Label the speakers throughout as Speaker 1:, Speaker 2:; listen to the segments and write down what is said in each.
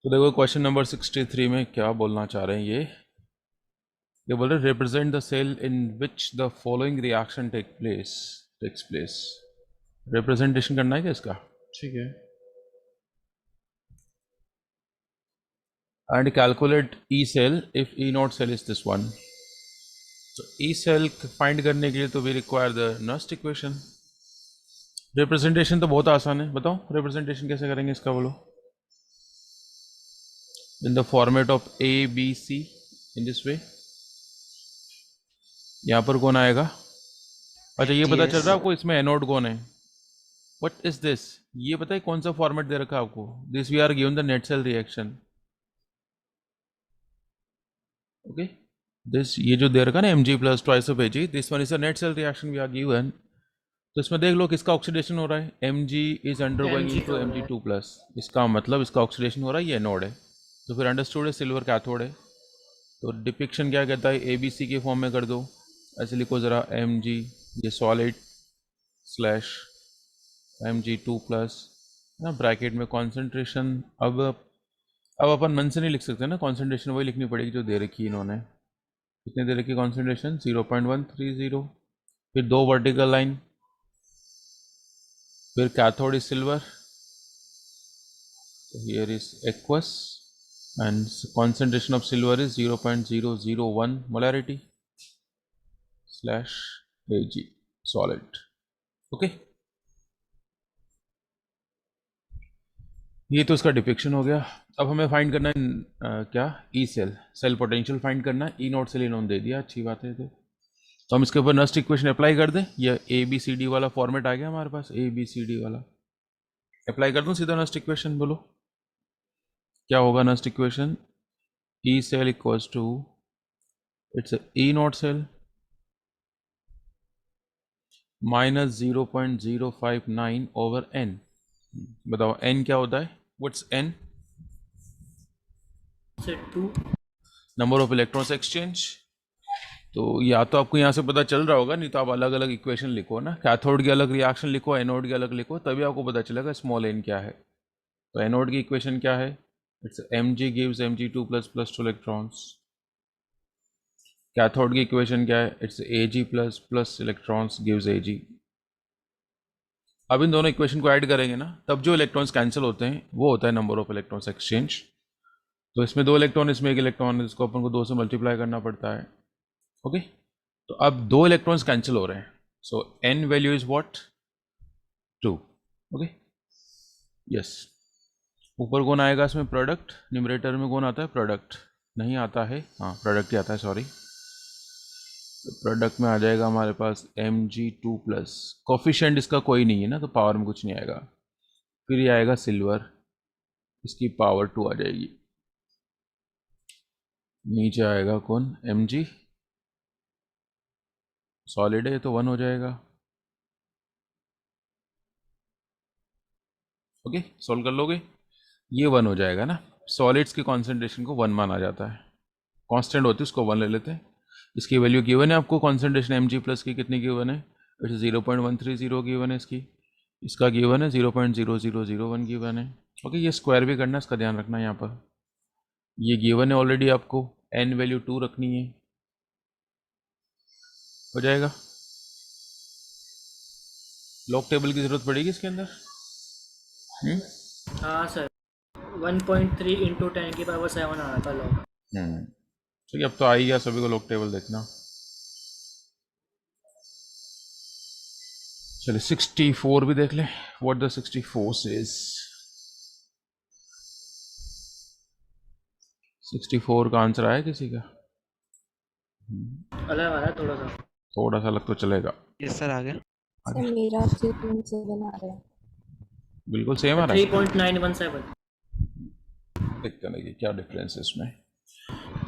Speaker 1: तो देखो question number 63 में क्या बोलना चाह रहे हैं ये बोल रहे represent the cell in which the following reaction takes place. Representation करना है क्या इसका? ठीक है। And calculate E cell if E naught cell is this one. तो ई सेल फाइंड करने के लिए तो we require the Nernst equation. Representation तो बहुत आसान है, बताओ रिप्रेजेंटेशन कैसे करेंगे इसका, बोलो। In the format of A B C in this way. यहाँ पर कौन आएगा? अच्छा ये पता चल रहा है आपको इसमें एनोड कौन है? What is this? ये पता है कौन सा फॉर्मेट दे रखा है आपको? This we are given the net cell reaction. Okay, this ये जो दे रखा है ना Mg plus twice of Ag, this one is a net cell reaction we are given. तो इसमें देख लो किसका ऑक्सीडेशन हो रहा है। Mg is undergoing into Mg2 plus. इसका मतलब इसका ऑक्सीडेशन हो रहा है, ये एनोड है। तो फिर अंडरस्टूड है सिल्वर कैथोड है। तो डिपिक्शन क्या कहता है, ABC के फॉर्म में कर दो। ऐसे लिखो ज़रा, Mg ये सॉलिड स्लैश Mg2 प्लस ना, ब्रैकेट में कॉन्सेंट्रेशन। अब अपन मन से नहीं लिख सकते ना, कॉन्सेंट्रेशन वही लिखनी पड़ेगी जो दे रखी है इन्होंने। कितने दे रखी कॉन्सेंट्रेशन? 0.130। फिर दो वर्टिकल लाइन, फिर cathode is silver, here is aqueous and concentration of silver is 0.001 molarity slash Ag solid. Okay, ये तो इसका डिपिक्शन हो गया। अब हमें फाइंड करना है क्या? ई सेल पोटेंशियल फाइंड करना है। ई नॉट सेल इन्होंने दे दिया, अच्छी बात है। तो हम इसके ऊपर नस्ट इक्वेशन अप्लाई कर दें। ये ABCD वाला फॉर्मेट आ गया हमारे पास, ABCD वाला अप्लाई कर दूं सीधा नस्ट इक्वेशन। बोलो क्या होगा Nernst equation? E cell equals to, it's E naught cell minus 0.059 over n। बताओ n क्या होता है? What's n? Number of electrons exchange. तो या तो आपको यहाँ से पता चल रहा होगा, नहीं तो आप अलग अलग इक्वेशन लिखो ना, कैथोड की अलग रिएक्शन लिखो, एनोड की अलग लिखो, तभी आपको पता चलेगा स्मॉल n क्या है। तो एनोड की इक्वेशन क्या है? It's Mg gives Mg2 plus plus 2 electrons. Cathode की इक्वेशन क्या है? It's Ag plus plus electrons gives Ag। अब इन दोनों इक्वेशन को ऐड करेंगे ना, तब जो इलेक्ट्रॉन्स कैंसिल होते हैं वो होता है नंबर ऑफ इलेक्ट्रॉन्स एक्सचेंज। तो इसमें 2 इलेक्ट्रॉन, इसमें 1 इलेक्ट्रॉन है, जिसको अपन को 2 से मल्टीप्लाई करना पड़ता है। ओके, तो अब 2 इलेक्ट्रॉन्स कैंसिल हो रहे हैं। सो n value is what? 2। Okay, yes. ऊपर कौन आएगा इसमें? प्रोडक्ट। न्यूमरेटर में कौन आता है? प्रोडक्ट नहीं आता है, हाँ प्रोडक्ट ही आता है, सॉरी। तो प्रोडक्ट में आ जाएगा हमारे पास Mg2 प्लस। कोफिशिएंट इसका कोई नहीं है ना, तो पावर में कुछ नहीं आएगा। फिर ये आएगा सिल्वर, इसकी पावर 2 आ जाएगी। नीचे आएगा कौन? Mg सॉलिड है तो 1 हो जाएगा। ओके, सॉल्व कर लोगे, ये 1 हो जाएगा ना। सॉलिड्स के कॉन्सेंट्रेशन को 1 माना जाता है, कांस्टेंट होती है उसको 1 ले लेते हैं। इसकी वैल्यू गिवन है आपको, कॉन्सेंट्रेशन Mg प्लस की कितनी गिवन है? इट्स 0.130 गिवन है इसकी। इसका गिवन है 0.0001 गिवन है। ओके, ये स्क्वायर भी करना है, इसका ध्यान रखना है। यहाँ पर ये गिवन है ऑलरेडी आपको, n वैल्यू 2 रखनी है, हो जाएगा। लॉग टेबल की जरूरत पड़ेगी इसके अंदर?
Speaker 2: हाँ सर, 1.3 इंटू 10 की पावर 7 आ रहा था लॉग।
Speaker 1: ठीक है, अब तो आ ही गया सभी को लॉग टेबल देखना। चलिए 64 भी देख लें, व्हाट द 64 सेज। 64 का आंसर आया किसी का?
Speaker 2: अलग आ रहा है थोड़ा सा।
Speaker 1: थोड़ा सा अलग तो चलेगा।
Speaker 3: यस सर, आ गया।
Speaker 4: सर मेरा 3.7 आ रहा है।
Speaker 1: बिल्कुल सेम आ रहा है।
Speaker 2: 3.917।
Speaker 1: देखते नहीं क्या डिफरेंस है इसमें।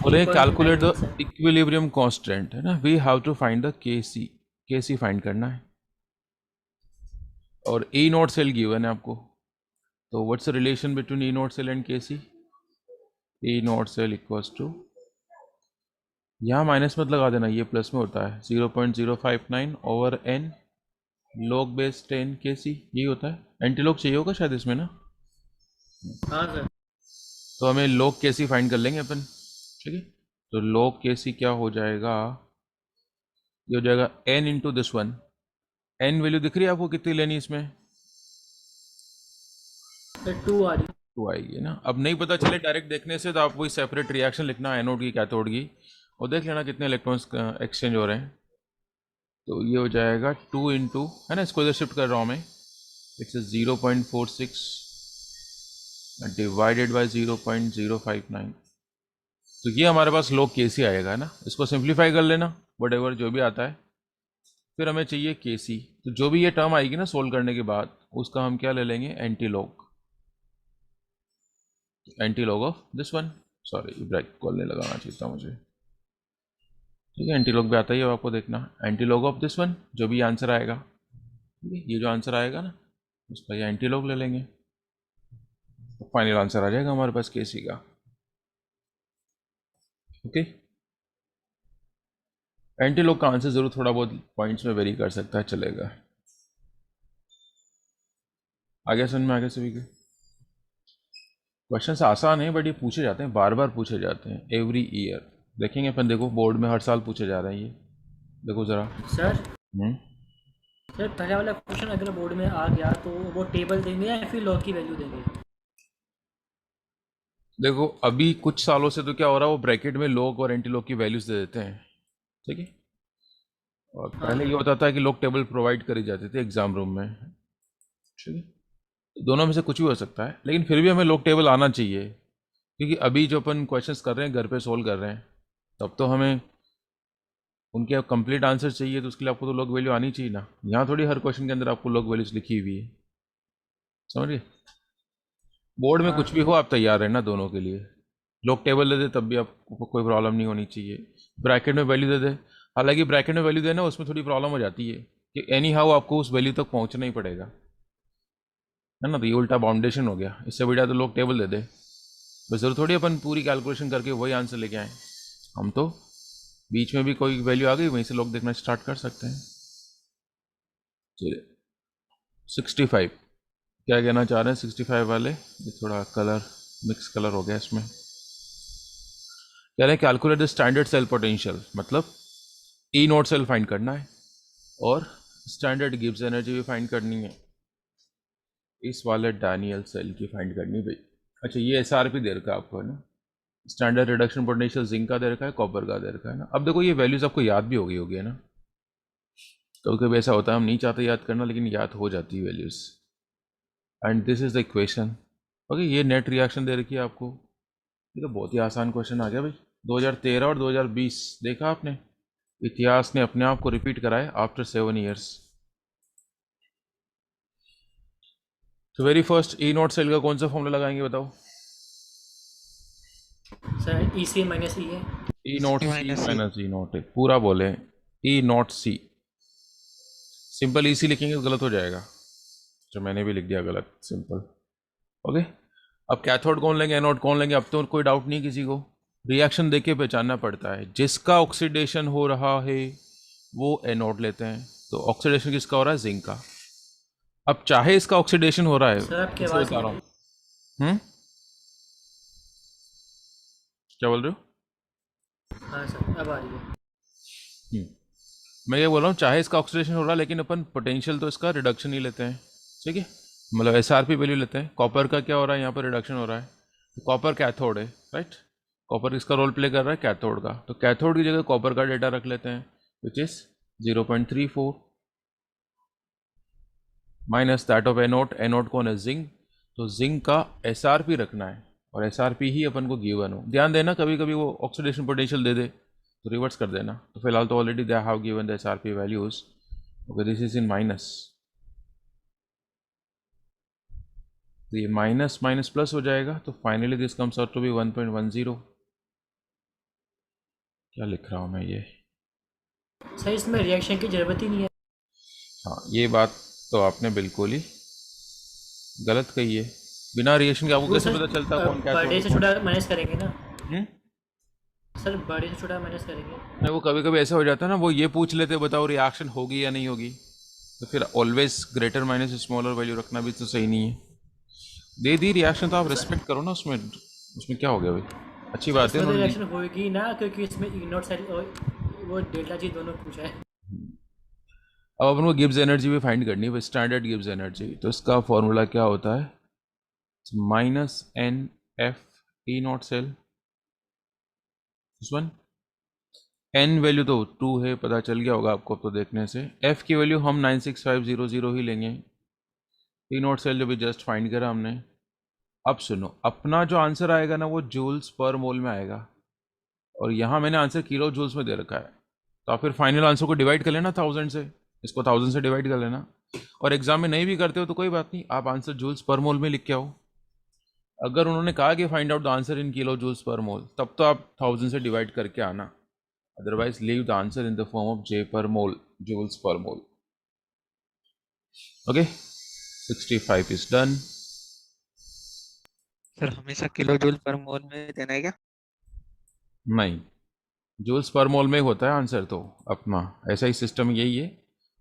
Speaker 1: बोले कैलकुलेट द इक्विलिब्रियम कांस्टेंट, है ना। We have to find the Kc find करना है। और ई नॉट सेल गिवन है आपको, तो what's the relation between E naught cell and Kc? E naught cell equals to, यहाँ माइनस मत लगा देना, ये प्लस में होता है, 0.059 over n log base 10 Kc, यही होता है। एंटी लॉग चाहिए होगा शायद इसमें ना।
Speaker 2: हाँ सर।
Speaker 1: तो हमें log Kc फाइंड कर लेंगे अपन, ठीक है। तो log Kc क्या हो जाएगा, ये हो जाएगा n into this one. n value दिख रही है आपको कितनी लेनी इसमें?
Speaker 2: सर 2 आ रही।
Speaker 1: 2 आएगी ना। अब नहीं पता चले डायरेक्ट देखने से तो आप वही सेपरेट रिएक्शन लिखना एनोड की कैथोड की, और देख लेना कितने इलेक्ट्रॉन्स एक्सचेंज हो रहे हैं। तो ये हो जाएगा 2 इंटू, है ना, इसको इधर शिफ्ट कर रहा हूँ मैं, इट्स 0.46 डिवाइडेड बाई 0.059। तो ये हमारे पास log Kc आएगा, है ना। इसको सिंप्लीफाई कर लेना वट जो भी आता है। फिर हमें चाहिए Kc, तो जो भी ये टर्म आएगी ना सोल्व करने के बाद, उसका हम क्या ले लेंगे, anti log of this one. Sorry, bracket नहीं लगाना चाहिए था मुझे, ठीक है। एंटी लॉग भी आता ही है आपको देखना, anti log of this one, जो भी आंसर आएगा, ठीक है। ये जो आंसर आएगा ना, उसका ये एंटी लॉग ले लेंगे, तो फाइनल आंसर आ जाएगा हमारे पास Kc का, ओके। एंटी लॉग का आंसर जरूर थोड़ा बहुत पॉइंट्स में वेरी कर सकता है, चलेगा। आगे समझ में, आगे सभी के क्वेश्चन आसान है, बट ये पूछे जाते हैं, बार बार पूछे जाते हैं, एवरी ईयर देखेंगे अपन। देखो बोर्ड में हर साल पूछे जा रहे हैं ये, देखो ज़रा।
Speaker 2: सर सर पहले वाला क्वेश्चन अगर बोर्ड में आ गया तो वो टेबल देंगे या फिर लॉग की वैल्यू देंगे?
Speaker 1: देखो अभी कुछ सालों से तो क्या हो रहा है, वो ब्रैकेट में लॉग और एंटी लॉग की वैल्यूज दे देते हैं, ठीक है। और पहले ये होता था कि लॉग टेबल प्रोवाइड करी जाती थी एग्जाम रूम में, ठीक है। दोनों में से कुछ भी हो सकता है, लेकिन फिर भी हमें लॉग टेबल आना चाहिए, क्योंकि अभी जो अपन क्वेश्चंस कर रहे हैं घर पे सोल्व कर रहे हैं, तब तो हमें उनके कंप्लीट आंसर चाहिए, तो उसके लिए आपको तो लॉग वैल्यू आनी चाहिए ना। यहाँ थोड़ी हर क्वेश्चन के अंदर आपको लॉग वैल्यूज लिखी हुई है, समझिए। बोर्ड में कुछ भी हो आप तैयार है ना दोनों के लिए। लॉग टेबल दे दे तब भी आपको कोई प्रॉब्लम नहीं होनी चाहिए, ब्रैकेट में वैल्यू दे दे। हालांकि ब्रैकेट में वैल्यू देना उसमें थोड़ी प्रॉब्लम हो जाती है कि एनी हाउ आपको उस वैल्यू तक पहुंचना ही पड़ेगा, है ना। तो ये उल्टा बाउंडेशन हो गया, इससे बढ़िया तो लॉग टेबल दे दे, बस जरूर थोड़ी अपन पूरी कैलकुलेशन करके वही आंसर लेके आए। हम तो बीच में भी कोई वैल्यू आ गई वहीं से लॉग देखना स्टार्ट कर सकते हैं। चलिए 65 क्या कहना चाह रहे हैं 65 वाले, ये थोड़ा कलर मिक्स कलर हो गया इसमें। कह रहे हैं calculate the standard cell potential, मतलब ई नोट सेल फाइंड करना है और स्टैंडर्ड गिब्स एनर्जी भी फाइंड करनी है। इस वाले डैनियल सेल की फाइंड करनी भाई। अच्छा ये SRP दे रखा है आपको, है ना। स्टैंडर्ड रिडक्शन पोटेंशियल जिंक का दे रखा है, कॉपर का दे रखा है ना। अब देखो ये वैल्यूज आपको याद भी हो गई होगी, है ना। कभी कभी ऐसा होता है हम नहीं चाहते याद करना, लेकिन याद हो जाती है values. And this is the equation, okay. ये नेट रिएक्शन दे रखी है आपको, ये तो बहुत ही आसान क्वेश्चन आ गया भाई। 2013 और 2020 देखा आपने, इतिहास ने अपने आप को रिपीट कराए आफ्टर 7 ईयर्स। तो वेरी फर्स्ट ई नोट सेल का कौन सा फॉर्मूला लगाएंगे बताओ।
Speaker 2: सर EC माइनस E है।
Speaker 1: ई नोट सी माइनस ई नोट, पूरा बोले ई नोट सी। सिंपल EC लिखेंगे तो गलत हो जाएगा, जो मैंने भी लिख दिया गलत, सिंपल, ओके। अब कैथोड कौन लेंगे, एनोड कौन लेंगे, अब तो कोई डाउट नहीं किसी को। रिएक्शन देख के पहचानना पड़ता है, जिसका ऑक्सीडेशन हो रहा है वो एनोड लेते हैं। तो ऑक्सीडेशन किसका हो रहा है, जिंक का। अब चाहे इसका ऑक्सीडेशन हो रहा है,
Speaker 2: सर आपकी
Speaker 1: इसे
Speaker 2: आवाज़
Speaker 1: बता रहा
Speaker 2: नहीं
Speaker 1: हूँ, क्या बोल रहे हो?
Speaker 2: हाँ सर अब आ रही है।
Speaker 1: मैं ये बोल रहा हूँ चाहे इसका ऑक्सीडेशन हो रहा है, लेकिन अपन पोटेंशियल तो इसका रिडक्शन ही लेते हैं, ठीक है। मतलब SRP वैल्यू लेते हैं। कॉपर का क्या हो रहा है, यहाँ पर रिडक्शन हो रहा है, तो कॉपर कैथोड है, राइट। कॉपर किसका रोल प्ले कर रहा है, कैथोड का। तो कैथोड की जगह कॉपर का डेटा रख लेते हैं, which is 0.34 minus that of anode. Anode कौन है, जिंक। तो जिंक का SRP रखना है, और SRP ही अपन को गिवन हो। ध्यान देना कभी कभी वो ऑक्सीडेशन पोटेंशियल दे दे तो रिवर्स कर देना। तो फिलहाल तो already they have given the SRP values, okay. This is in minus, तो ये माइनस माइनस प्लस हो जाएगा, तो finally this comes out to be 1.10। क्या लिख रहा हूँ मैं ये,
Speaker 2: सर इसमें रिएक्शन की ज़रूरत ही नहीं है।
Speaker 1: हाँ ये बात तो आपने बिल्कुल ही गलत कही है। बिना रिएक्शन के आपको कैसे पता चलता कौन क्या
Speaker 2: बर्थडे से छोटा माइनस करेंगे ना
Speaker 1: हम्म?
Speaker 2: सर, बर्थडे से छोटा माइनस करेंगे।
Speaker 1: नहीं, वो कभी कभी ऐसा हो जाता है ना, वो ये पूछ लेते बताओ रिएक्शन होगी या नहीं होगी, तो फिर always greater minus smaller value रखना भी तो सही नहीं है। दे दी रिएक्शन तो आप रिस्पेक्ट करो ना उसमें, उसमें क्या हो गया भाई? अच्छी बात है
Speaker 2: इसमें तो
Speaker 1: उन्होंने
Speaker 2: रिएक्शन होगी ना, क्योंकि इसमें इग्नोर सेल और वो डेल्टा जी दोनों पूछा है।
Speaker 1: अब अपन को गिब्स एनर्जी भी फाइंड करनी है, स्टैंडर्ड गिब्स एनर्जी। तो इसका फॉर्मूला क्या होता है? Minus n F E naught cell, this one. N value तो 2 है, पता चल गया होगा आपको अब तो देखने से। एफ की वैल्यू हम 96500 ही लेंगे। ई नॉट सेल जो भी जस्ट फाइंड करा हमने। अब सुनो, अपना जो आंसर आएगा ना वो जूल्स पर मोल में आएगा, और यहाँ मैंने आंसर किलो जूल्स में दे रखा है। तो आप फिर फाइनल आंसर को डिवाइड कर लेना 1000 से, इसको 1000 से डिवाइड कर लेना। और एग्जाम में नहीं भी करते हो तो कोई बात नहीं, आप आंसर जूल्स पर मोल में लिख के आओ। अगर उन्होंने कहा कि find out the answer in kilo joules per mole, तब तो आप 1000 से डिवाइड करके आना, otherwise leave the answer in the form of J per mole, joules per mole. Okay, 65 is done.
Speaker 3: Sir हमेशा किलो जूल पर मोल में देना है क्या?
Speaker 1: नहीं, जूल्स पर मोल में होता है आंसर, तो अपना ऐसा ही सिस्टम यही है।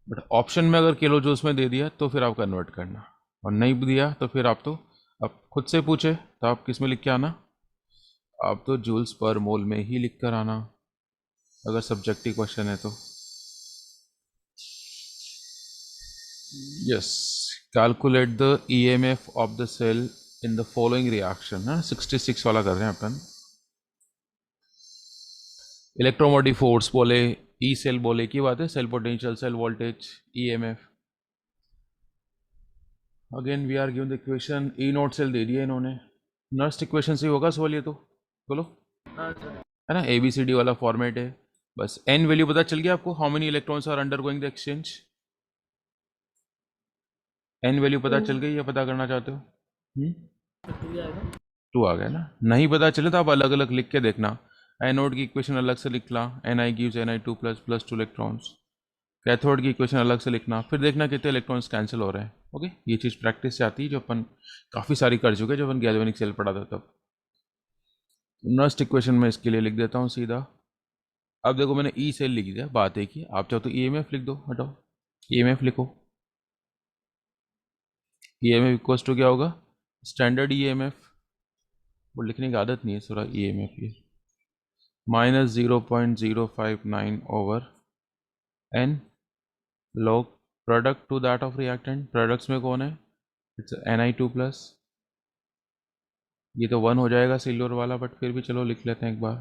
Speaker 1: बट ऑप्शन में अगर किलो जूल्स में दे दिया तो फिर आप कन्वर्ट करना, और नहीं दिया तो फिर आप तो अब खुद से पूछे तो आप किस में लिख के आना, आप तो जूल्स पर मोल में ही लिख कर आना, अगर सब्जेक्टिव क्वेश्चन है तो। Yes, calculate the EMF of the cell in the following reaction ना, 66 वाला कर रहे हैं अपन। इलेक्ट्रोमोटिव फोर्स बोले, ई सेल बोले की बात है, cell potential, cell voltage, EMF. Again we are given the equation, E note cell दे दिया इन्होंने, नर्स्ट इक्वेशन से ही होगा सवाल ये तो, बोलो
Speaker 2: हाँ सर।
Speaker 1: है ना, ABCD वाला फॉर्मेट है। बस एन वैल्यू पता चल गया आपको, how many electrons are undergoing the exchange. N value पता चल गई या पता करना चाहते हो?
Speaker 2: तो 2 आएगा।
Speaker 1: 2 आ गया ना। नहीं पता चले तो आप अलग अलग लिख के देखना, एनोड की इक्वेशन अलग से लिख ला, Ni gives Ni2 plus 2 electrons. Cathode की इक्वेशन अलग से लिखना, फिर देखना कितने इलेक्ट्रॉन्स कैंसिल हो रहे हैं। ओके, ये चीज़ प्रैक्टिस से आती है, जो अपन काफ़ी सारी कर चुके हैं जब अपन गैल्वेनिक सेल पढ़ा था तब। नेक्स्ट इक्वेशन में इसके लिए लिख देता हूँ सीधा। अब देखो मैंने ई सेल लिख दिया, बात एक ही, आप चाहो तो EMF लिख दो, हटाओ EMF लिखो। EMF इक्वल्स टू क्या होगा, स्टैंडर्ड EMF, वो लिखने की आदत नहीं है थोड़ा, EMF ये minus 0.059 over n log product to that of reactant. Products में कौन है, इट्स Ni2 प्लस। ये तो 1 हो जाएगा सिल्वर वाला, बट फिर भी चलो लिख लेते हैं एक बार।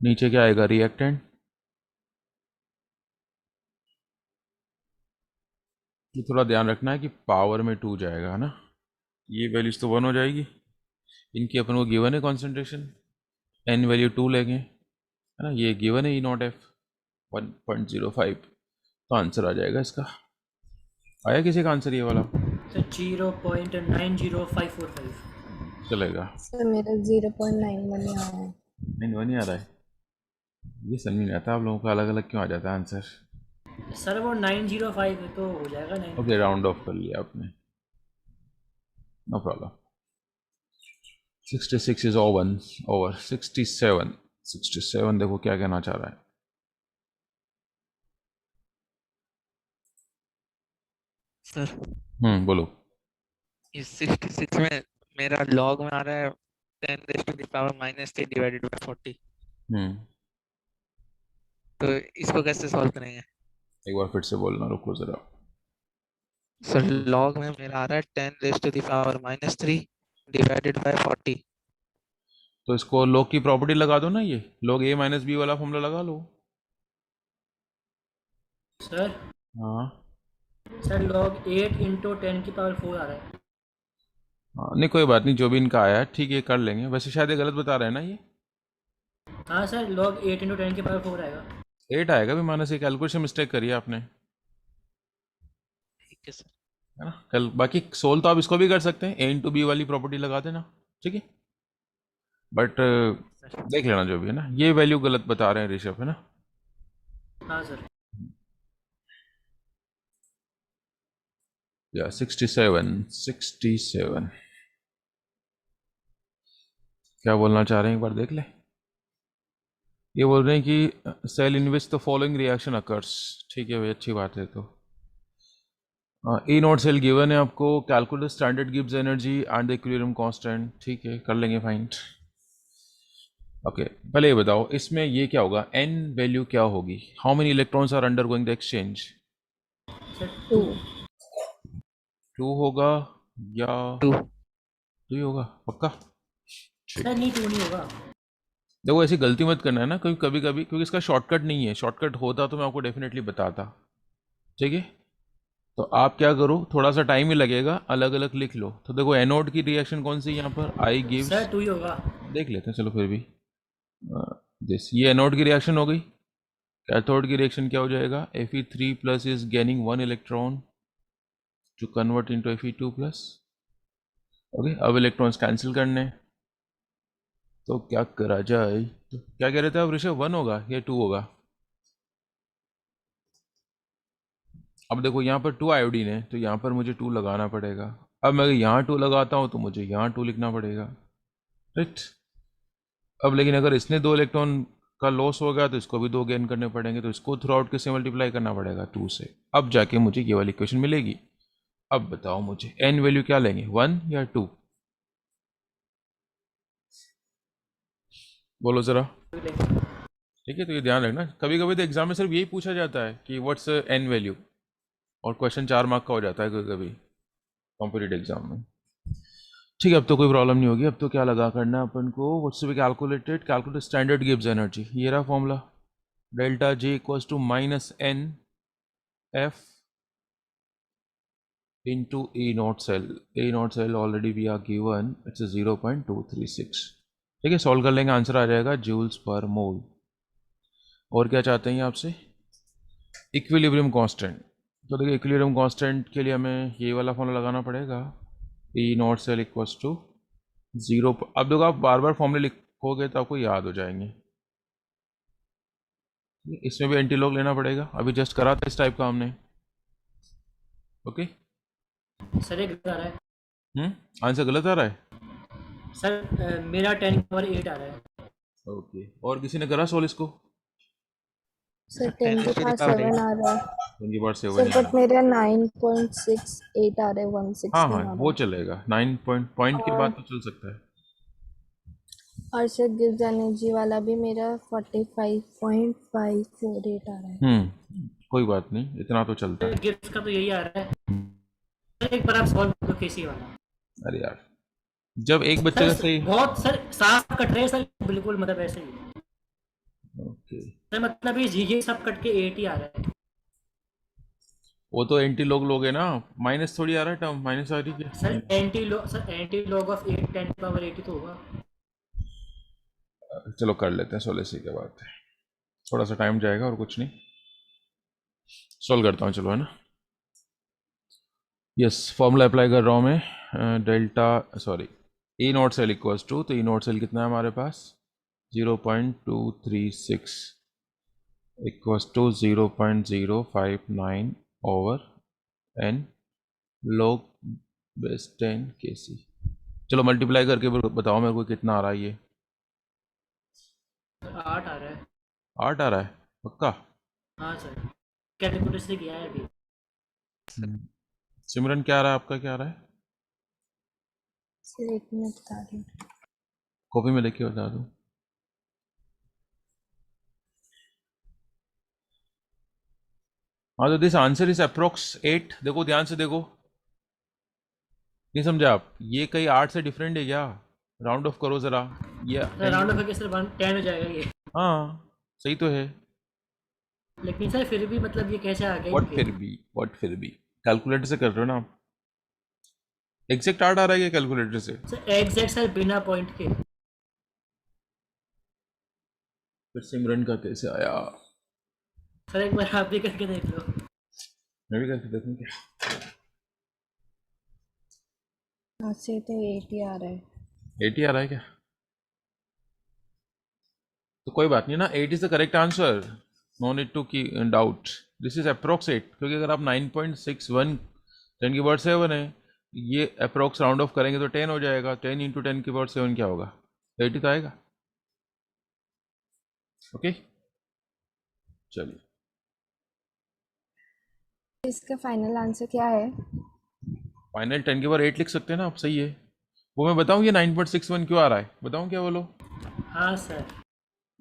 Speaker 1: नीचे क्या आएगा, रिएक्टेंट। ये थोड़ा ध्यान रखना है कि पावर में 2 जाएगा, है ना। ये वैल्यूज तो 1 हो जाएगी, इनकी अपन को गिवन है कॉन्सेंट्रेशन, एन वैल्यू 2 लेंगे, है ना। ये गिवन है E0F 1.05, तो आंसर आ जाएगा इसका। आया किसी का आंसर ये वाला?
Speaker 2: सर 0.90545।
Speaker 1: चलेगा।
Speaker 4: सर मेरा 0.91 आया है।
Speaker 1: नहीं, वो नहीं आ रहा है, ये समझ नहीं आता आप लोगों का अलग अलग क्यों आ जाता है आंसर।
Speaker 2: सर वो 905 है तो हो जाएगा 9।
Speaker 1: ओके, राउंड ऑफ कर लिया आपने, नो प्रॉब्लम। 66 इज ओवर 67 देखो क्या कहना चाह रहा है।
Speaker 3: सर
Speaker 1: बोलो।
Speaker 3: इस 66 में मेरा लॉग में आ रहा है 10 raise to the power -3 divided by 40। तो इसको कैसे सॉल्व करेंगे?
Speaker 1: एक बार फिर से बोलना, रुको जरा।
Speaker 3: सर लॉग में मेरा आ रहा है 10 raise to the power -3 divided by 40।
Speaker 1: तो इसको लॉग की प्रॉपर्टी लगा दो ना, ये लॉग A माइनस बी वाला फॉर्मूला लगा लो।
Speaker 2: सर
Speaker 1: हाँ
Speaker 2: सर log 8 इंटू 10 की पावर 4 आ रहा है।
Speaker 1: हाँ, नहीं कोई बात नहीं, जो भी इनका आया है ठीक है, कर लेंगे। वैसे शायद ये गलत बता रहे हैं ना, ये
Speaker 2: हाँ सर log 8 इंटू 10 की पावर 4 आएगा।
Speaker 1: 8 आएगा भी, मानस ये कैलकुलेशन मिस्टेक करी है आपने,
Speaker 3: ठीक है सर।
Speaker 1: है ना। कल बाकी सोल्व तो आप इसको भी कर सकते हैं, A into B वाली प्रॉपर्टी लगा देना, ठीक है। बट देख लेना जो भी है ना, ये वैल्यू गलत बता रहे हैं ऋषभ, है ना।
Speaker 2: हाँ सर।
Speaker 1: या 67 क्या बोलना चाह रहे हैं एक बार देख ले। ये बोल रहे हैं कि cell in which the following reaction occurs, ठीक है भाई, अच्छी बात है। तो ए नॉट सेल गिवन है आपको, कैलकुलेट स्टैंडर्ड गिव्स energy and the equilibrium constant, ठीक है कर लेंगे फाइंड। ओके पहले ये बताओ इसमें ये क्या होगा, एन वैल्यू क्या होगी, how many electrons are undergoing the exchange,
Speaker 2: sir
Speaker 4: 2
Speaker 1: two होगा या
Speaker 3: 2
Speaker 1: टू ही होगा पक्का?
Speaker 2: सर नहीं 2 नहीं होगा।
Speaker 1: देखो ऐसी गलती मत करना है ना, क्योंकि कभी कभी क्योंकि इसका शॉर्टकट नहीं है, शॉर्टकट होता तो मैं आपको डेफिनेटली बताता, ठीक है। तो आप क्या करो, थोड़ा सा टाइम ही लगेगा, अलग अलग लिख लो। तो देखो एनोड की रिएक्शन कौन सी है यहाँ पर, आई गिव्स,
Speaker 2: सर 2 ही होगा।
Speaker 1: देख लेते हैं चलो फिर भी। दिस ये एनोड की रिएक्शन हो गई। कैथोड की रिएक्शन क्या हो जाएगा, Fe3 plus is gaining 1 electron to convert into Fe2 plus. Okay अब इलेक्ट्रॉन्स कैंसिल करने हैं। तो क्या करा जाए, तो क्या कह रहे थे आप ऋषभ, 1 होगा या 2 होगा? अब देखो यहाँ पर 2 आयोडीन है तो यहाँ पर मुझे 2 लगाना पड़ेगा। अब मैं यहाँ 2 लगाता हूँ तो मुझे यहाँ 2 लिखना पड़ेगा, राइट। अब लेकिन अगर इसने 2 इलेक्ट्रॉन का लॉस हो गया तो इसको भी 2 गेन करने पड़ेंगे, तो इसको थ्रू आउट किससे मल्टीप्लाई करना पड़ेगा, 2 से। अब जाके मुझे ये वाली इक्वेशन मिलेगी। अब बताओ मुझे एन वैल्यू क्या लेंगे, 1 या 2? बोलो ज़रा। ठीक है तो ये ध्यान रखना, कभी कभी तो एग्जाम में सिर्फ यही पूछा जाता है कि व्हाट्स एन वैल्यू, और क्वेश्चन 4 मार्क का हो जाता है कभी कभी कॉम्पिटिटिव एग्जाम में। ठीक है अब तो कोई प्रॉब्लम नहीं होगी। अब तो क्या लगा करना है अपन को, what's to be calculated, calculate standard गिव्स एनर्जी, ये रहा formula, delta J equals to minus n F into E naught cell, A naught cell already we are given, it's a 0.236। ठीक है सॉल्व कर लेंगे, आंसर आ जाएगा जूल्स पर मोल। और क्या चाहते हैं आपसे, इक्विलिब्रियम कांस्टेंट। तो देखिए इक्विलिब्रियम कांस्टेंट के लिए हमें ये वाला फॉर्मूला लगाना पड़ेगा, E naught cell equals to 0। अब देखो आप बार बार फॉर्मूले लिखोगे तो आपको याद हो जाएंगे। इसमें भी एंटी लॉग लेना पड़ेगा, अभी जस्ट करा था इस टाइप का हमने। ओके
Speaker 2: सर एक आ रहा है।
Speaker 1: आंसर गलत आ रहा है।
Speaker 2: सर मेरा 10 पावर 8 आ रहा है।
Speaker 1: ओके और किसी ने करा सोल्व इसको?
Speaker 4: सर 10 के पास 7 आ रहा है
Speaker 1: उनकी बार से
Speaker 4: सर, बट मेरा 9.68 आ रहा है,
Speaker 1: हाँ
Speaker 4: 116
Speaker 1: हाँ
Speaker 4: आ रहा
Speaker 1: वो
Speaker 4: है।
Speaker 1: चलेगा, 9 पॉइंट के बाद तो चल सकता है।
Speaker 4: और सर गिव्स एनर्जी वाला भी मेरा 45.548 आ रहा है।
Speaker 1: कोई बात नहीं, इतना तो चलता है।
Speaker 2: गिफ्ट का तो यही आ रहा है। सर एक बार आप सॉल्व कर दो केसी वाला।
Speaker 1: अरे यार जब एक बच्चे का
Speaker 2: सर
Speaker 1: सही।
Speaker 2: बहुत सर साफ कट रहे हैं सर, बिल्कुल मतलब ऐसे ही।
Speaker 1: ओके
Speaker 2: सर मतलब ये सब कट के 8 ही आ रहा है।
Speaker 1: वो तो एंटी लॉग लोगे ना, माइनस थोड़ी आ रहा है, टर्म माइनस आ रही है।
Speaker 2: Sir anti log of 8 10 power 8 तो होगा।
Speaker 1: चलो कर लेते हैं सोल्व, इसी के बाद थोड़ा सा टाइम जाएगा और कुछ नहीं, सोल्व करता हूँ चलो, है ना। यस फॉर्मूला अप्लाई कर रहा हूँ मैं, delta sorry E naught cell equals to, तो E नॉट सेल कितना है हमारे पास, 0.236 equals to 0.059 over n log base 10 kc। चलो मल्टीप्लाई करके बताओ मेरे को कितना आ रहा है ये।
Speaker 2: 8 आ रहा है।
Speaker 1: 8 आ रहा है पक्का?
Speaker 2: हाँ सर कैलकुलेटर से किया है अभी।
Speaker 1: सिमरन क्या आ रहा है आपका, क्या आ रहा है?
Speaker 4: सर 1 मिनट बता रही हूँ।
Speaker 1: कॉपी में लिख के बता दूँ। हाँ तो दिस आंसर इज अप्रोक्स 8, देखो ध्यान से देखो, नहीं समझे आप, ये कहीं 8 से डिफरेंट है क्या, राउंड ऑफ करो जरा, ये
Speaker 2: सर राउंड ऑफ करके सर 10 हो जाएगा ये।
Speaker 1: हाँ सही तो है।
Speaker 2: लेकिन सर फिर भी मतलब ये कैसे आ गया
Speaker 1: व्हाट फिर भी कैलकुलेटर से कर रहे हो ना आप, एग्जैक्ट 8 आ रहा है क्या कैलकुलेटर से?
Speaker 2: सर एग्जैक्ट सर बिना पॉइंट के।
Speaker 1: फिर सिमरन का कैसे आया?
Speaker 2: सर एक बार आप भी करके देख लो।
Speaker 1: मैं भी करके देखूँ क्या?
Speaker 4: हाँ से तो 8 ही आ रहा है।
Speaker 1: 80 आ रहा है क्या? तो कोई बात नहीं ना, 8 is the correct answer, no need to की डाउट, दिस इज अप्रोक्स 8, क्योंकि अगर आप 9.61 10 की पावर 7 है, ये अप्रोक्स राउंड ऑफ करेंगे तो 10 हो जाएगा, 10 इंटू 10 की पावर 7 क्या होगा, 80 तो आएगा। ओके चलिए
Speaker 4: इसका फाइनल आंसर क्या है?
Speaker 1: फाइनल 10 के पावर 8 लिख सकते हैं ना आप, सही है। वो मैं बताऊँ ये 9.61 क्यों आ रहा है, बताऊँ क्या बोलो?
Speaker 2: हाँ सर।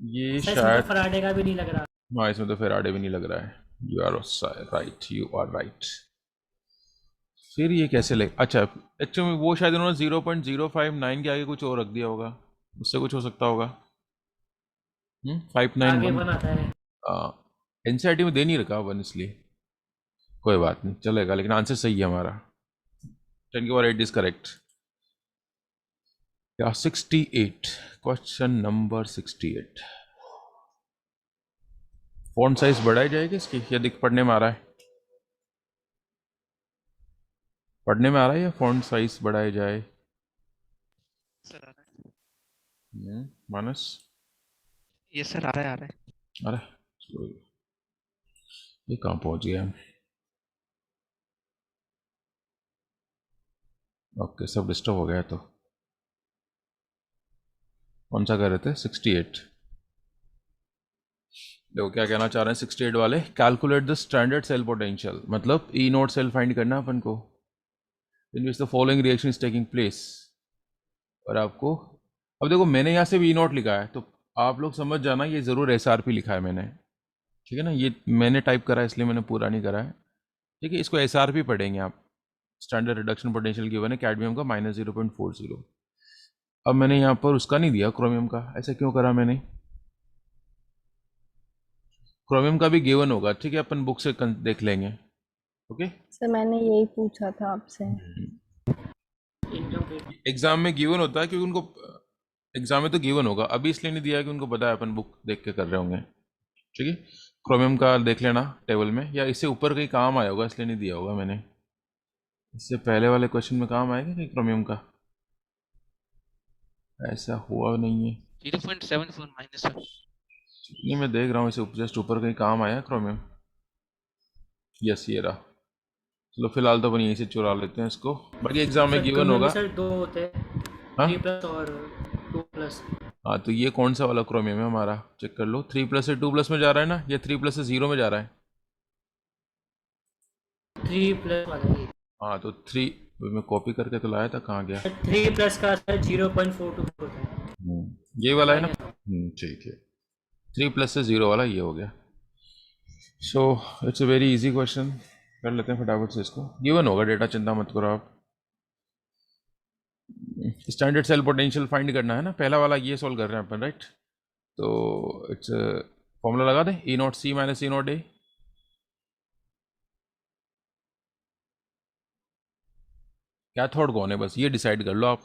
Speaker 1: ये
Speaker 2: सर इसमें तो
Speaker 1: शायद,
Speaker 2: फराडे का भी नहीं लग रहा।
Speaker 1: हाँ इसमें तो फेराडे भी नहीं लग रहा है। You are right, you are right. फिर ये कैसे ले, अच्छा एक्चुअली वो शायद उन्होंने 0.059 के आगे कुछ और रख दिया होगा, उससे कुछ हो सकता होगा।
Speaker 2: आगे
Speaker 1: 591।
Speaker 2: वन आता है।
Speaker 1: एनसीईआरटी में दे नहीं रखा वन, इसलिए कोई बात नहीं चलेगा, लेकिन आंसर सही है हमारा। 10 के पावर 8 इज करेक्ट। या 68, क्वेश्चन नंबर 68। फॉन्ट साइज बढ़ाई जाएगी इसकी, या दिख पढ़ने में आ रहा है? पढ़ने में आ रहा है या फॉन्ट साइज बढ़ाई जाए?
Speaker 3: सर आ रहा है।
Speaker 1: मानस,
Speaker 3: ये सर आ रहा है, आ रहा है।
Speaker 1: अरे ये कहाँ पहुंच गया हम? ओके, सब डिस्टर्ब हो गया। तो कौन सा कर रहे थे? 68। देखो क्या कहना चाह रहे हैं 68 वाले, calculate the standard cell potential, मतलब ई नोट सेल फाइंड करना अपन को, in which the following reaction is taking place. और आपको, अब देखो मैंने यहाँ से भी ई नोट लिखा है, तो आप लोग समझ जाना ये ज़रूर एस आर पी लिखा है मैंने, ठीक है ना? ये मैंने टाइप करा है इसलिए मैंने पूरा नहीं करा है, ठीक है? इसको एस आर पी पढ़ेंगे आप। स्टैंडर्ड रिडक्शन पोटेंशियल गिवन है कैडमियम का -0.40। अब मैंने यहाँ पर उसका नहीं दिया, क्रोमियम का, ऐसा क्यों करा मैंने? क्रोमियम का भी गिवन होगा, ठीक है? अपन बुक से देख लेंगे, ओके?
Speaker 4: सर मैंने यही पूछा था आपसे।
Speaker 2: Income rate.
Speaker 1: एग्जाम में गिवन होता है क्योंकि उनको, एग्जाम में तो गिवन होगा, अभी इसलिए नहीं दिया कि उनको पता है अपन बुक देख के कर रहे होंगे, ठीक है? क्रोमियम का देख लेना टेबल में, या इससे ऊपर कहीं काम आया होगा इसलिए नहीं दिया होगा मैंने। इससे पहले वाले क्वेश्चन में काम आएगा कहीं क्रोमियम का? ऐसा हुआ नहीं है।
Speaker 3: 0.74 माइनस सर।
Speaker 1: नहीं, मैं देख रहा हूँ इसे जस्ट ऊपर कहीं काम आया क्रोमियम। यस ये रहा। चलो फिलहाल तो अपन यहीं से चुरा लेते हैं इसको, बाकी एग्जाम में
Speaker 2: सर
Speaker 1: गिवन
Speaker 2: क्रोमियम
Speaker 1: होगा।
Speaker 2: में सर दो होते हैं,
Speaker 1: हाँ
Speaker 2: 3+ और 2+।
Speaker 1: हाँ, तो ये कौन सा वाला क्रोमियम है हमारा, चेक कर लो। 3+ से 2+ में जा रहा है ना, या 3+ से 0 में जा रहा है?
Speaker 2: 3+ वाला ही।
Speaker 1: हाँ तो 3, मैं कॉपी करके तो लाया था, कहाँ गया?
Speaker 2: 3+ का सर 0.42 होता है।
Speaker 1: ये वाला है ना?
Speaker 2: माइनस।
Speaker 1: ठीक है। 3+ से 0 वाला ये हो गया। So it's a very easy question, कर लेते हैं फटाफट से इसको। गिवन होगा डेटा, चिंता मत करो आप। स्टैंडर्ड सेल पोटेंशियल फाइंड करना है ना, पहला वाला ये सॉल्व कर रहे हैं अपन, राइट? तो इट्स फॉर्मूला लगा दें, E nought C minus E nought A. Cathode कौन है, बस ये डिसाइड कर लो आप।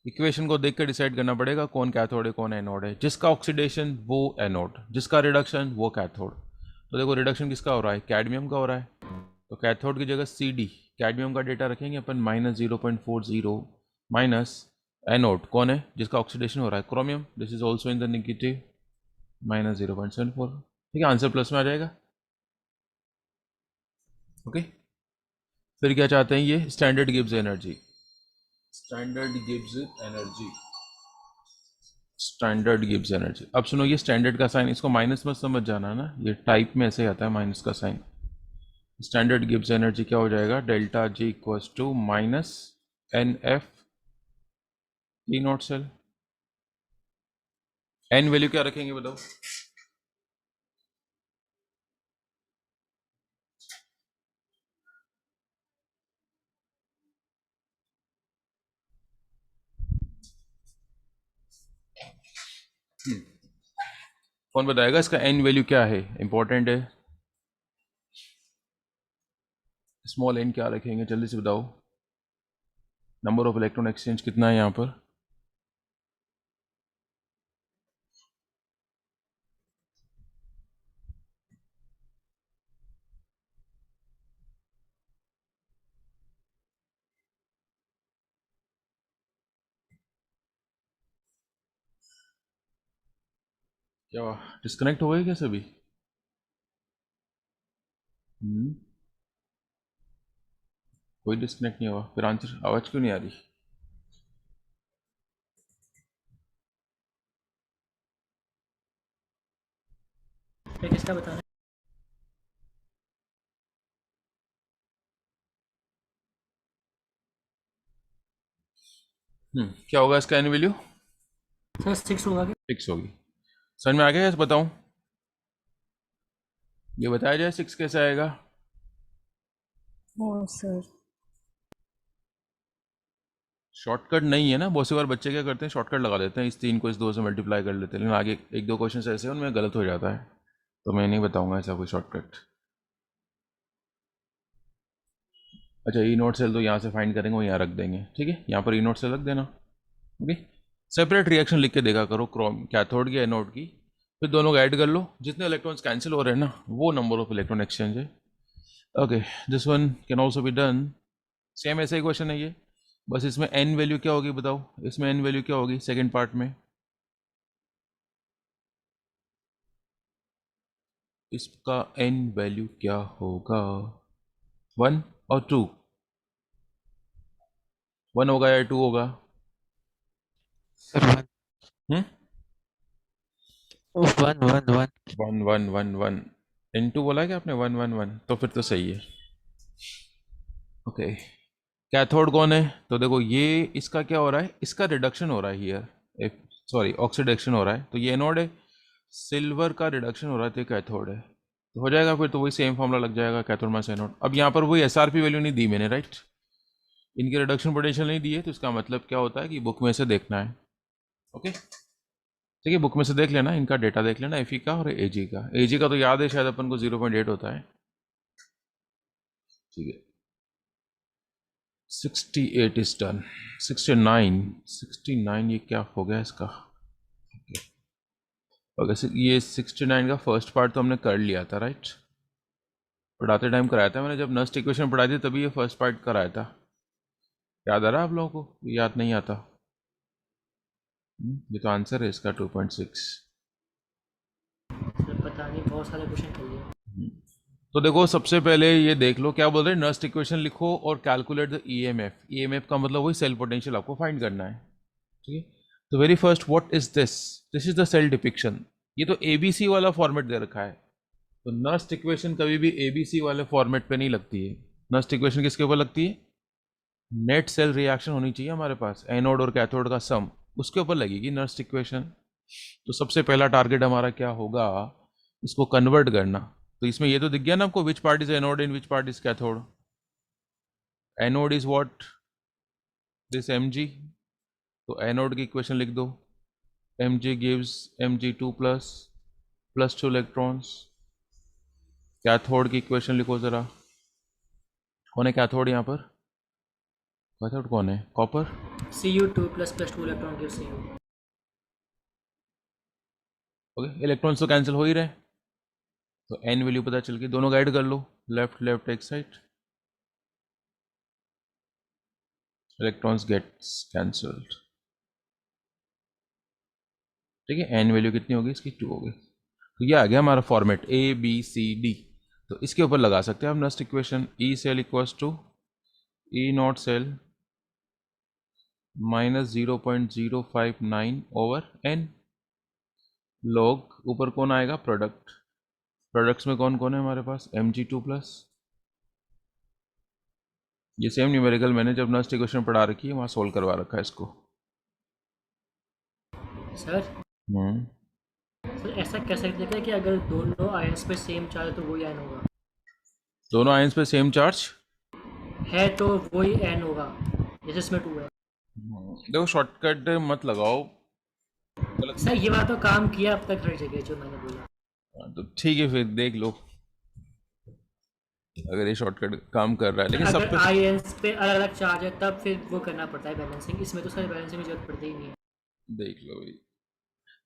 Speaker 1: इक्वेशन को देख कर डिसाइड करना पड़ेगा कौन कैथोड है कौन एनोड है। जिसका ऑक्सीडेशन वो एनोड, जिसका रिडक्शन वो कैथोड। तो देखो रिडक्शन किसका हो रहा है, कैडमियम का हो रहा है, तो कैथोड की जगह सी डी, कैडमियम का डेटा रखेंगे अपन -0.40, माइनस एनोड कौन है जिसका ऑक्सीडेशन हो रहा है, chromium, this is also in the negative, -0.74। ठीक है, आंसर प्लस में आ जाएगा, ओके? फिर क्या चाहते हैं ये, स्टैंडर्ड गिव्स एनर्जी, स्टैंडर्ड गिव्स एनर्जी, स्टैंडर्ड गिव्स एनर्जी। अब सुनो, ये स्टैंडर्ड का साइन, इसको माइनस मत समझ जाना ना, ये टाइप में ऐसे आता है माइनस का साइन। स्टैंडर्ड गिव्स एनर्जी क्या हो जाएगा, delta G equals to minus n F E naught cell. N value क्या रखेंगे बताओ? कौन बताएगा इसका एन वैल्यू क्या है, इंपॉर्टेंट है। स्मॉल एन क्या रखेंगे, जल्दी से बताओ। नंबर ऑफ इलेक्ट्रॉन एक्सचेंज कितना है यहाँ पर? क्या डिस्कनेक्ट हो गए क्या सभी? कोई डिस्कनेक्ट नहीं हुआ, फिर आंसर आवाज क्यों नहीं आ रही?
Speaker 2: फिर किसका बताना है?
Speaker 1: क्या होगा इसका एन वैल्यू?
Speaker 2: सर 6 होगा क्या?
Speaker 1: फिक्स होगी। समझ में आ गया? बताऊं, ये बताया जाए 6 कैसे आएगा?
Speaker 4: हाँ सर।
Speaker 1: शॉर्टकट नहीं है ना, बहुत सी बार बच्चे क्या करते हैं, शॉर्टकट लगा देते हैं, इस 3 को इस 2 से मल्टीप्लाई कर लेते हैं, लेकिन आगे 1-2 क्वेश्चन ऐसे हैं उनमें गलत हो जाता है, तो मैं नहीं बताऊंगा ऐसा कोई शॉर्टकट। अच्छा, ई नोट सेल तो यहाँ से फाइंड करेंगे, वो यहाँ रख देंगे, ठीक है, यहाँ पर ई नोट सेल रख देना। ओके, सेपरेट रिएक्शन लिख के देखा करो, क्रोम कैथोड की एनोड की, फिर दोनों को ऐड कर लो, जितने इलेक्ट्रॉन्स कैंसिल हो रहे हैं ना वो नंबर ऑफ इलेक्ट्रॉन एक्सचेंज है। Okay, this one can also be done. Same ऐसा ही क्वेश्चन है ये, बस इसमें एन वैल्यू क्या होगी बताओ, इसमें एन वैल्यू क्या होगी सेकेंड पार्ट में? इसका एन वैल्यू क्या होगा? 1 और 2? 1 होगा या 2 होगा?
Speaker 3: सर
Speaker 1: हम्म,
Speaker 3: 1 1 1
Speaker 1: 1 1 1 1 N2 बोला है क्या आपने? 1 1 1, तो फिर तो सही है। ओके, कैथोड कौन है? तो देखो ये इसका क्या हो रहा है, इसका रिडक्शन हो रहा है हियर, सॉरी ऑक्सीडेशन हो रहा है, तो ये एनोड है, सिल्वर का रिडक्शन हो रहा है तो ये कैथोड है, तो हो जाएगा फिर तो वही सेम फॉर्मूला लग जाएगा, कैथोड माइनस एनोड। अब यहाँ पर वही एसआरपी वैल्यू नहीं दी मैंने, राइट, इनके रिडक्शन पोटेंशियल नहीं दिए, तो इसका मतलब क्या होता है कि बुक में से देखना है। ओके, ठीक है, बुक में से देख लेना, इनका डेटा देख लेना, एफई का और एजी का। एजी का तो याद है शायद अपन को 0.8 होता है, ठीक है। 68 इज डन। 69 ये क्या हो गया इसका? ओके, ये 69 का फर्स्ट पार्ट तो हमने कर लिया था, राइट, पढ़ाते टाइम कराया था मैंने, जब नस्ट इक्वेशन पढ़ाई थी तभी ये फर्स्ट पार्ट कराया था। याद आ रहा है आप लोगों को? याद नहीं आता? ये तो आंसर है इसका 2.6।
Speaker 2: सर पता नहीं, बहुत सारे क्वेश्चन कर लिए।
Speaker 1: तो देखो सबसे पहले ये देख लो क्या बोल रहे हैं, नस्ट इक्वेशन लिखो और कैलकुलेट द ईएमएफ। ईएमएफ का मतलब वही सेल पोटेंशियल आपको फाइंड करना है, ठीक है। तो very first what is this? This is the cell depiction. ये तो एबीसी वाला फॉर्मेट दे रखा है, तो नस्ट इक्वेशन कभी भी एबीसी वाले फॉर्मेट पे नहीं लगती है। नस्ट इक्वेशन किसके ऊपर लगती है? नेट सेल रिएक्शन होनी चाहिए हमारे पास, एनोड और कैथोड का सम, उसके ऊपर लगेगी नस्ट इक्वेशन। तो सबसे पहला टारगेट हमारा क्या होगा, इसको कन्वर्ट करना। तो इसमें ये तो दिख गया ना आपको, which part is anode in which part is cathode. Anode is what, this Mg, तो एनोड की इक्वेशन लिख दो, Mg gives Mg2 plus 2 electrons. Cathode की इक्वेशन लिखो जरा, कौन है कैथोड यहाँ पर? कैथोड कौन है? Copper.
Speaker 2: Cu2 plus 2 electron gives Cu।
Speaker 1: Okay, electrons तो कैंसिल हो ही रहे, तो एन वैल्यू पता चल गई, दोनों गाइड कर लो, लेफ्ट लेफ्ट एक साइड, इलेक्ट्रॉन्स गेट्स कैंसल्ड, ठीक है। एन वैल्यू कितनी होगी इसकी? 2 होगी। तो ये आ गया हमारा फॉर्मेट ABCD। तो इसके ऊपर लगा सकते हैं हम Nernst equation, E cell equals to E naught cell minus 0.059 over n log, ऊपर कौन आएगा? प्रोडक्ट। प्रोडक्ट्स में कौन कौन है हमारे पास? Mg2 प्लस, ये सेम न्यूमेरिकल मैंने जब नस्ट इक्वेशन पढ़ा रखी है वहाँ सोल्व करवा रखा है इसको।
Speaker 2: सर सर ऐसा कह सकते हैं कि अगर दोनों आयंस पे सेम चार्ज है तो वही आयन होगा,
Speaker 1: दोनों आयंस पे सेम चार्ज
Speaker 2: है तो वही एन होगा, जैसे इसमें 2 है।
Speaker 1: देखो शॉर्टकट मत लगाओ,
Speaker 2: सर ये बात तो काम किया अब तक हर जगह जो मैंने बोला।
Speaker 1: तो ठीक है फिर देख लो अगर ये शॉर्टकट काम कर रहा है, लेकिन सब
Speaker 2: अगर
Speaker 1: पे
Speaker 2: आयंस पे अलग अलग चार्ज है तब फिर वो करना पड़ता है बैलेंसिंग, इसमें तो सर बैलेंसिंग की जरूरत पड़ती ही नहीं है।
Speaker 1: देख लो भाई,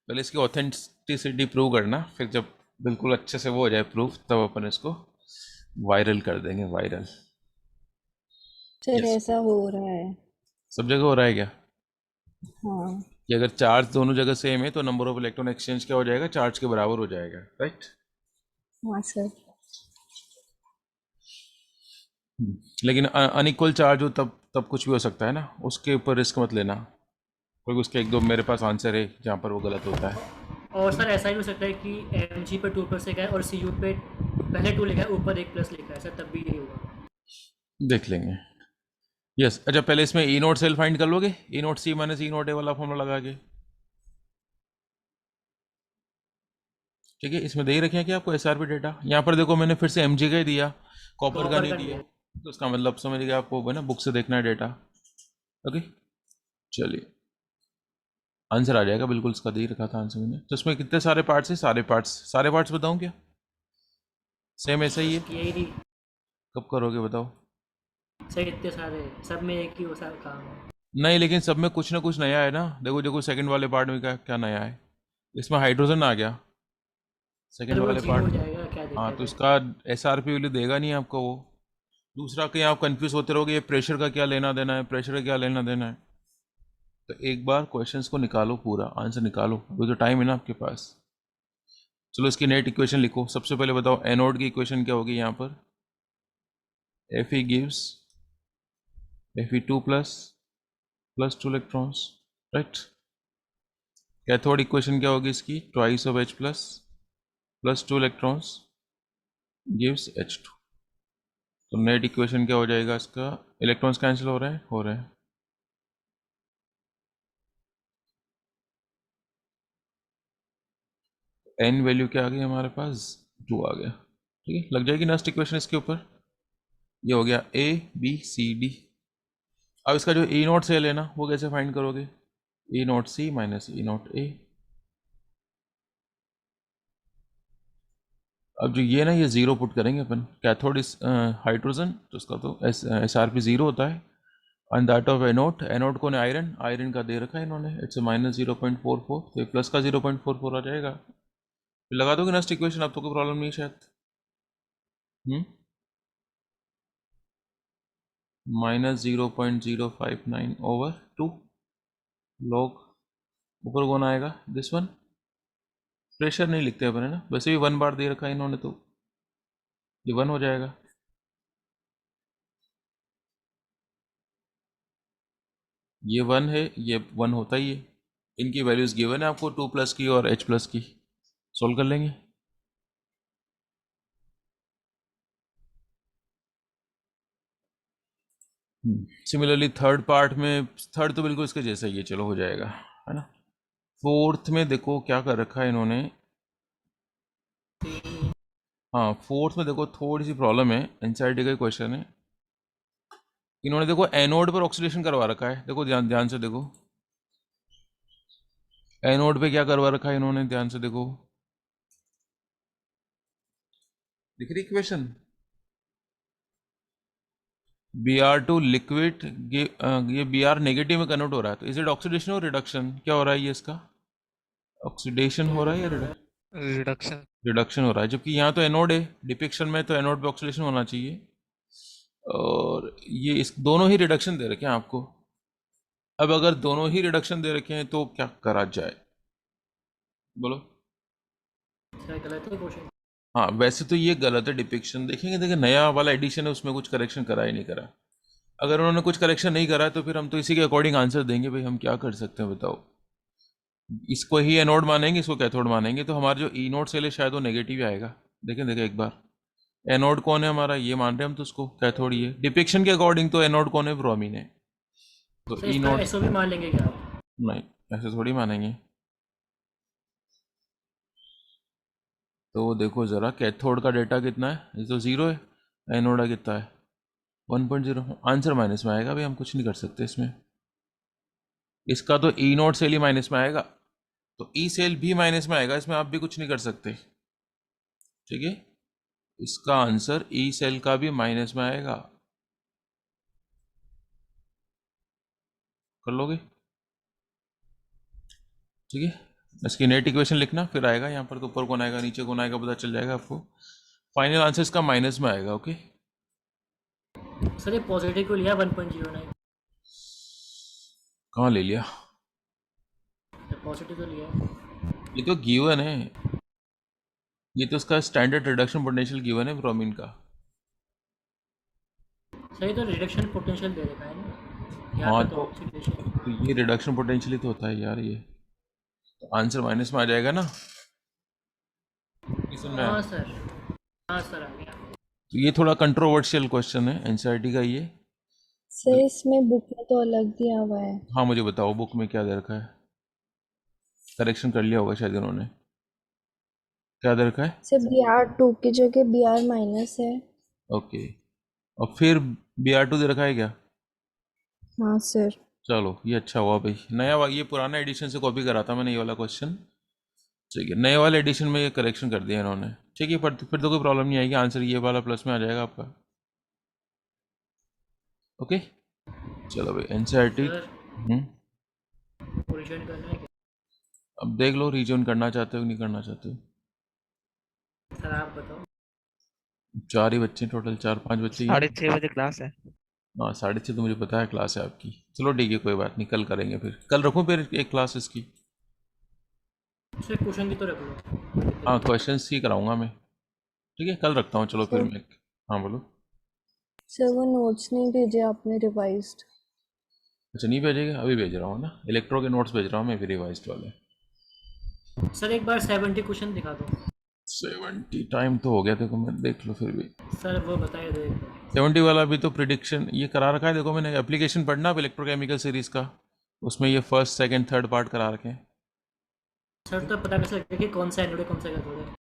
Speaker 1: पहले इसकी ऑथेंटिसिटी प्रूव करना, फिर जब बिल्कुल अच्छे से वो हो जाए प्रूफ तब अपन इसको वायरल कर देंगे, वायरल।
Speaker 4: Sir
Speaker 1: Yes.
Speaker 4: ऐसा हो रहा है।
Speaker 1: सब जगह हो रहा है क्या
Speaker 4: हाँ
Speaker 1: कि अगर चार्ज दोनों जगह सेम है तो नंबर ऑफ इलेक्ट्रॉन एक्सचेंज क्या हो जाएगा? चार्ज के बराबर हो जाएगा, राइट।
Speaker 4: हाँ सर।
Speaker 1: लेकिन अनइक्वल चार्ज हो तब तब कुछ भी हो सकता है ना, उसके ऊपर रिस्क मत लेना, क्योंकि उसके 1-2 मेरे पास आंसर है जहाँ पर वो गलत होता है।
Speaker 2: और सर ऐसा ही हो सकता है कि Mg पे 2 प्लस लिखा है और Cu पे पहले 2 लिखा है ऊपर 1 प्लस लिखा है सर, तब भी यही होगा।
Speaker 1: देख लेंगे। यस अच्छा पहले इसमें ई नोट सेल फाइंड कर लोगे, ई नोट सी माइनस ई नोट ए वाला फॉर्मूला लगा के। ठीक है, इसमें दे ही रखे हैं कि आपको एसआरपी डेटा, यहाँ पर देखो मैंने फिर से एमजी का ही दिया, कॉपर का नहीं दिया, तो इसका मतलब समझ गया आपको है ना, बुक से देखना है डेटा। ओके चलिए आंसर आ जाएगा बिल्कुल, इसका दे ही रखा था आंसर मैंने। तो इसमें कितने सारे पार्ट्स हैं? सारे पार्ट्स बताऊं क्या? सेम ऐसा ही है?
Speaker 2: यही थी
Speaker 1: कब करोगे बताओ?
Speaker 2: सही, इतने सारे सब में एक ही वो सारा काम है।
Speaker 1: नहीं लेकिन सब में कुछ ना कुछ नया है ना। देखो देखो सेकंड वाले पार्ट में क्या क्या नया है, इसमें हाइड्रोजन आ गया सेकंड
Speaker 2: अरे वो
Speaker 1: वाले
Speaker 2: जीरो हो
Speaker 1: पार्ट।
Speaker 2: जाएगा, क्या
Speaker 1: हाँ
Speaker 2: दिक्कत
Speaker 1: तो
Speaker 2: है।
Speaker 1: इसका एसआरपी वैल्यू देगा नहीं आपको वो। दूसरा कहीं आप कंफ्यूज होते रहोगे ये प्रेशर का क्या लेना देना है, प्रेशर का क्या लेना देना है। तो एक बार क्वेश्चंस को निकालो, पूरा आंसर निकालो, अभी तो टाइम है ना आपके पास। चलो इसकी नेट इक्वेशन लिखो। सबसे पहले बताओ एनोड की इक्वेशन क्या होगी यहाँ पर? Fe gives Fe2 plus 2 electrons, right? Cathode equation क्या होगी इसकी? Twice of H plus 2 electrons gives H2। तो नेट इक्वेशन क्या हो जाएगा इसका? इलेक्ट्रॉन्स कैंसिल हो रहे हैं, हो रहे हैं। एन वैल्यू क्या आ गई हमारे पास? 2 आ गया। ठीक है, लग जाएगी नेक्स्ट इक्वेशन इसके ऊपर। ये हो गया ABCD। अब इसका जो ई नोट सेल है ना, वो कैसे फाइंड करोगे? ई नोट सी माइनस ई नोट ए। अब जो ये ना, ये ज़ीरो पुट करेंगे अपन, कैथोड इस हाइड्रोजन, तो उसका तो एसआरपी ज़ीरो होता है। And that of anode, anode को ने आयरन, आयरन का दे रखा है इन्होंने, इट्स -0.44, तो प्लस का 0.44 आ जाएगा। फिर लगा दोगे नेक्स्ट इक्वेशन, अब तो कोई प्रॉब्लम नहीं है शायद। -0.059/2 log, ऊपर कौन आएगा? This one. प्रेशर नहीं लिखते अपन है ना, वैसे भी 1 बार दे रखा है इन्होंने, तो ये 1 हो जाएगा। ये 1 है, ये 1 होता ही है। इनकी वैल्यूज गिवन है आपको 2 प्लस की और H प्लस की, सोल्व कर लेंगे। सिमिलरली थर्ड पार्ट में, थर्ड तो बिल्कुल इसके जैसा ही है, चलो हो जाएगा है ना। फोर्थ में देखो क्या कर रखा है इन्होंने। हाँ फोर्थ में देखो थोड़ी सी प्रॉब्लम है, एनसीईआरटी का क्वेश्चन है। इन्होंने देखो एनोड पर ऑक्सीडेशन करवा रखा है, देखो ध्यान ध्यान से देखो, एनोड पे क्या करवा रखा है इन्होंने, ध्यान से देखो, दिख रही इक्वेशन? Br2 लिक्विड, ये Br नेगेटिव में कन्वर्ट हो रहा है, तो इज इट ऑक्सीडेशन और रिडक्शन? क्या हो रहा है ये इसका? ऑक्सीडेशन हो रहा है या
Speaker 3: रिडक्शन।
Speaker 1: रिडक्शन हो रहा है, जबकि यहाँ तो एनोड है डिपिक्शन में, तो एनोड पे ऑक्सीडेशन होना चाहिए। और ये इस दोनों ही रिडक्शन दे रखे हैं आपको। अब अगर दोनों ही रिडक्शन दे रखे हैं तो क्या करा जाए, बोलो?
Speaker 2: क्या गलत है क्वेश्चन?
Speaker 1: हाँ वैसे तो ये गलत है डिपिक्शन, देखेंगे देखिए नया वाला एडिशन है, उसमें कुछ करेक्शन करा ही नहीं करा। अगर उन्होंने कुछ करेक्शन नहीं करा तो फिर हम तो इसी के अकॉर्डिंग आंसर देंगे, भाई हम क्या कर सकते हैं बताओ। इसको ही एनोड मानेंगे, इसको कैथोड मानेंगे, तो हमारा जो ई नोड सेल है शायद वो नेगेटिव आएगा। देखें देखें एक बार, एनोड कौन है हमारा, ये मान रहे हैं हम, तो उसको कैथोड ही है डिपिक्शन के अकॉर्डिंग, तो एनोड कौन है? ब्रोमीन है। तो
Speaker 2: सर
Speaker 1: ई
Speaker 2: इसका
Speaker 1: नोड,
Speaker 2: एसओ भी मान लेंगे क्या आप?
Speaker 1: नहीं ऐसे थोड़ी मानेंगे। तो देखो ज़रा कैथोड का डेटा कितना है, ये तो 0 है, एनोड का कितना है? 1.0। आंसर माइनस में आएगा भाई, हम कुछ नहीं कर सकते इसमें। इसका तो ई नोट सेल ही माइनस में आएगा, तो ई सेल भी माइनस में आएगा, इसमें आप भी कुछ नहीं कर सकते। ठीक है, इसका आंसर ई सेल का भी माइनस में आएगा, कर लोगे? ठीक है, इसकी नेट इक्वेशन लिखना, फिर आएगा यहाँ पर, तो ऊपर कौन आएगा नीचे कौन आएगा पता चल जाएगा आपको। फाइनल आंसर इसका माइनस में आएगा। ओके
Speaker 2: सर ये पॉजिटिव को लिया 1.09,
Speaker 1: कहाँ ले लिया?
Speaker 2: पॉजिटिव तो लिया है।
Speaker 1: ये तो गिवन है, ये तो इसका स्टैंडर्ड रिडक्शन पोटेंशियल गिवन है ब्रोमीन का।
Speaker 2: सही, तो रिडक्शन पोटेंशियल दे रखा है ना यहाँ
Speaker 1: हाँ
Speaker 2: पे, तो ऑक्सीडेशन।
Speaker 1: तो ये रिडक्शन पोटेंशियल तो होता है यार, ये तो आंसर माइनस में आ जाएगा ना। ये सुनना
Speaker 2: हाँ
Speaker 1: है?
Speaker 2: सर, हाँ सर आ गया।
Speaker 1: तो ये थोड़ा कंट्रोवर्शियल क्वेश्चन है एनसीईआरटी का ये।
Speaker 4: सर इसमें बुक में तो अलग दिया हुआ है।
Speaker 1: हाँ मुझे बताओ बुक में क्या दे रखा है, करेक्शन कर लिया होगा शायद इन्होंने, क्या दे रखा है?
Speaker 4: सर BR2 की जगह BR माइनस है।
Speaker 1: ओके, और फिर BR2 दे रखा है क्या?
Speaker 4: हाँ सर।
Speaker 1: चलो ये अच्छा हुआ भाई, ये पुराना एडिशन से कॉपी करा था मैंने ये वाला क्वेश्चन। ठीक है, नए वाले एडिशन में ये करेक्शन कर दिया इन्होंने। ठीक है, पर फिर तो कोई प्रॉब्लम नहीं आएगी, आंसर ये वाला प्लस में आ जाएगा आपका। ओके चलो भाई एनसीईआरटी।
Speaker 2: सर रिजॉइन करना है क्या?
Speaker 1: अब देख लो रीजन करना चाहते हो कि नहीं करना चाहते हो।
Speaker 2: सर आप बताओ।
Speaker 1: 4 ही बच्चे टोटल, 4-5 बच्चे ही हैं।
Speaker 3: 6:30 बजे क्लास है।
Speaker 1: हाँ 6:30 तो मुझे पता है क्लास है आपकी। चलो ठीक है कोई बात नहीं, कल करेंगे फिर, कल रखूँ फिर एक क्लास इसकी।
Speaker 2: सर क्वेश्चन की तो रख लो।
Speaker 1: हाँ क्वेश्चंस ही कराऊंगा मैं। ठीक है कल रखता हूँ, चलो फिर
Speaker 4: सर
Speaker 1: मैं। हाँ बोलो।
Speaker 4: सर वो नोट्स नहीं भेजे आपने रिवाइज्ड।
Speaker 1: अच्छा नहीं भेजेगा, अभी भेज रहा हूँ ना, इलेक्ट्रो के नोट्स भेज रहा हूँ मैं फिर रिवाइज्ड वाले।
Speaker 2: सर एक बार 70 क्वेश्चन दिखा दो।
Speaker 1: 70 टाइम तो हो गया, देखो मैं देख लो फिर भी।
Speaker 2: सर वो बताइए दो एक बार।
Speaker 1: 70 वाला भी तो प्रिडिक्शन ये करा रखा है, देखो मैंने एप्लीकेशन पढ़ना आप इलेक्ट्रोकेमिकल सीरीज का, उसमें ये फर्स्ट सेकंड थर्ड पार्ट करा रखे हैं।
Speaker 2: सर तो पता कैसे लगेगा कि कौन सा एनोड है कौन सा कैथोड है?